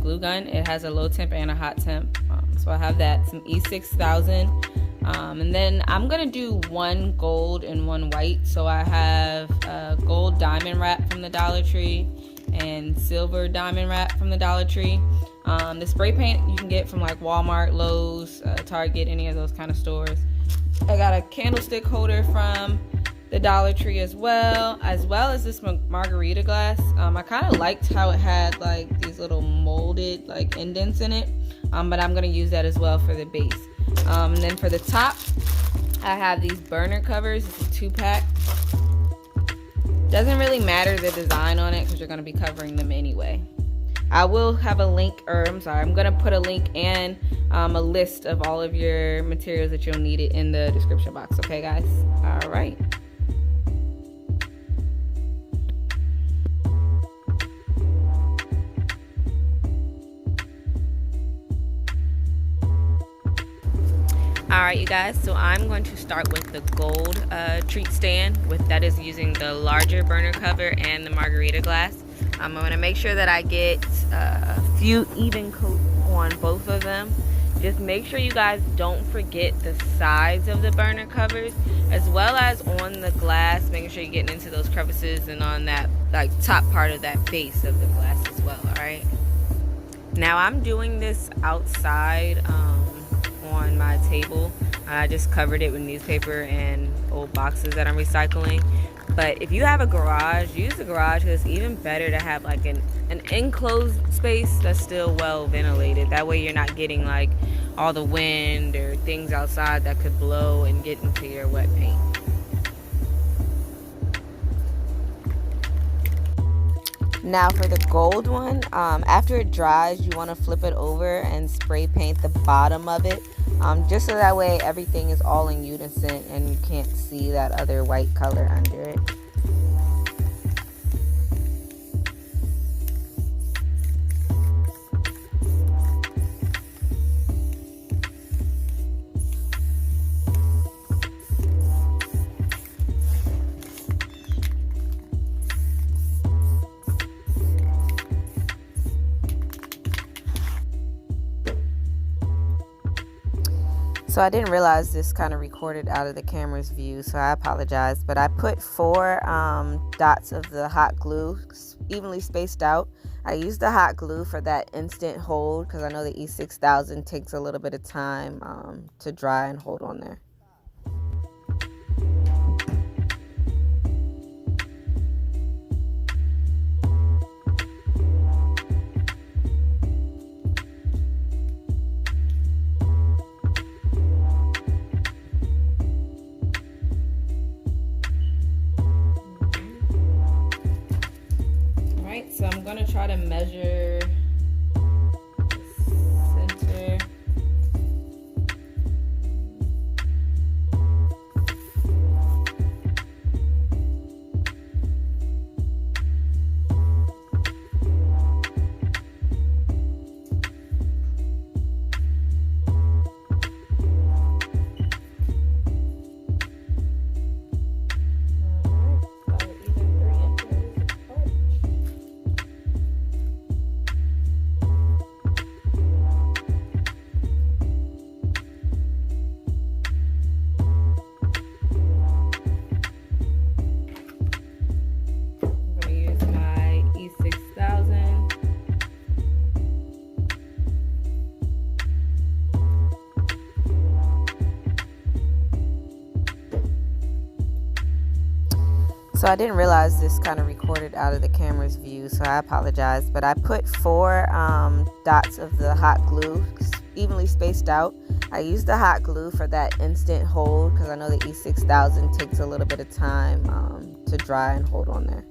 glue gun. It has a low temp and a hot temp. So I have that, some E6000. And then I'm gonna do one gold and one white. So I have gold diamond wrap from the Dollar Tree and silver diamond wrap from the Dollar Tree. The spray paint you can get from like Walmart, Lowe's, Target, any of those kind of stores. I got a candlestick holder from the Dollar Tree as well as this margarita glass. I kind of liked how it had like these little molded like indents in it, but I'm gonna use that as well for the base. And then for the top, I have these burner covers. It's a 2-pack. Doesn't really matter the design on it because you're gonna be covering them anyway. I will have a link, I'm gonna put a link and a list of all of your materials that you'll need it in the description box. Okay, guys? All right. Alright, you guys, so I'm going to start with the gold treat stand. That is using the larger burner cover and the margarita glass. I'm going to make sure that I get a few even coats on both of them. Just make sure you guys don't forget the sides of the burner covers, as well as on the glass, making sure you're getting into those crevices and on that like top part of that base of the glass as well. Alright, now I'm doing this outside on my table. I just covered it with newspaper and old boxes that I'm recycling. But if you have a garage, use the garage, because it's even better to have like an enclosed space that's still well ventilated. That way you're not getting like all the wind or things outside that could blow and get into your wet paint. Now for the gold one, after it dries, you want to flip it over and spray paint the bottom of it, just so that way everything is all in unison and you can't see that other white color under it. So I didn't realize this kind of recorded out of the camera's view, so I apologize. But I put 4 dots of the hot glue evenly spaced out. I used the hot glue for that instant hold because I know the E6000 takes a little bit of time to dry and hold on there. So I'm going to try to measure the center. So I didn't realize this kind of recorded out of the camera's view, so I apologize. But I put 4 dots of the hot glue evenly spaced out. I used the hot glue for that instant hold because I know the E6000 takes a little bit of time to dry and hold on there.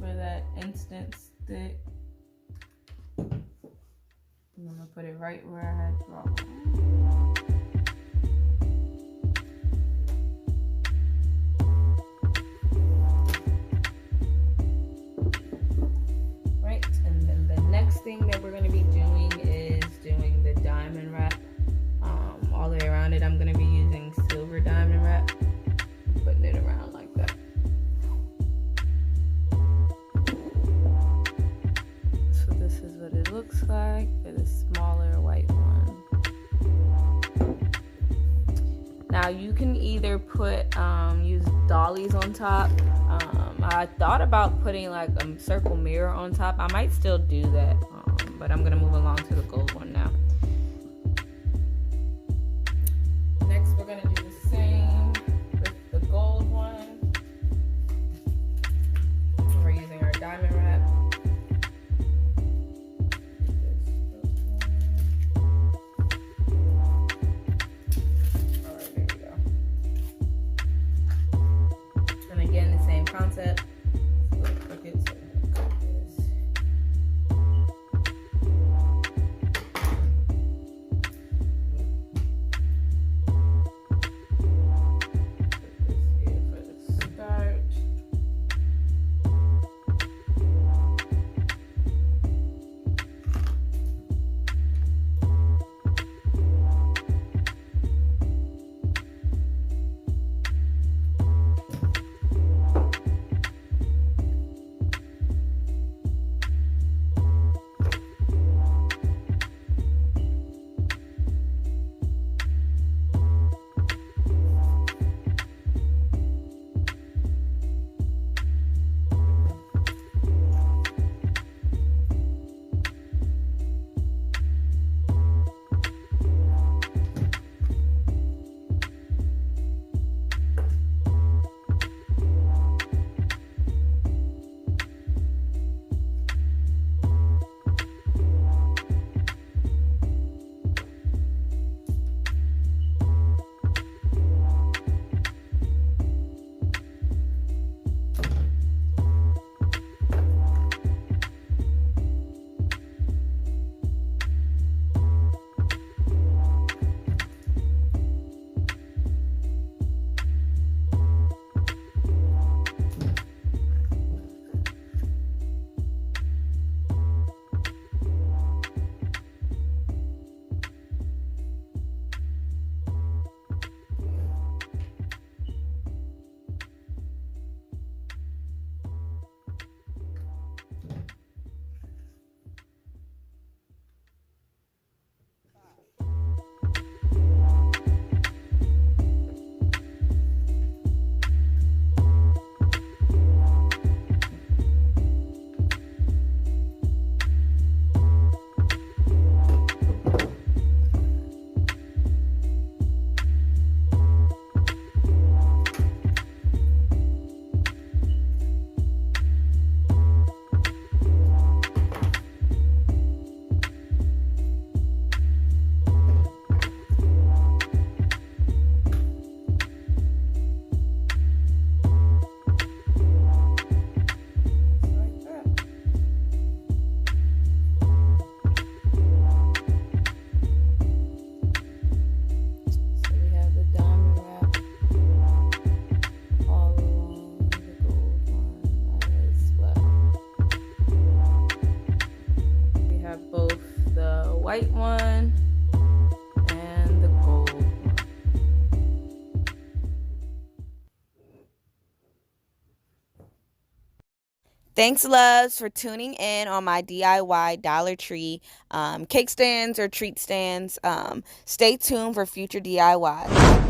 for that instant stick. I'm gonna put it right where I had drawn. Right, and then the next thing that we're gonna be doing is doing the diamond wrap. All the way around it, I'm gonna be using silver diamond wrap, putting it around like that. So this is what it looks like for the smaller white one. Now you can either put use dollies on top. I thought about putting like a circle mirror on top. I might still do that, but I'm gonna move along to the gold one now. Next, we're gonna do the same with the gold one. We're using our diamond wrap. Alright, there we go. And again, the same concept. white one and the gold one. Thanks, loves, for tuning in on my DIY Dollar Tree cake stands or treat stands. Stay tuned for future DIYs.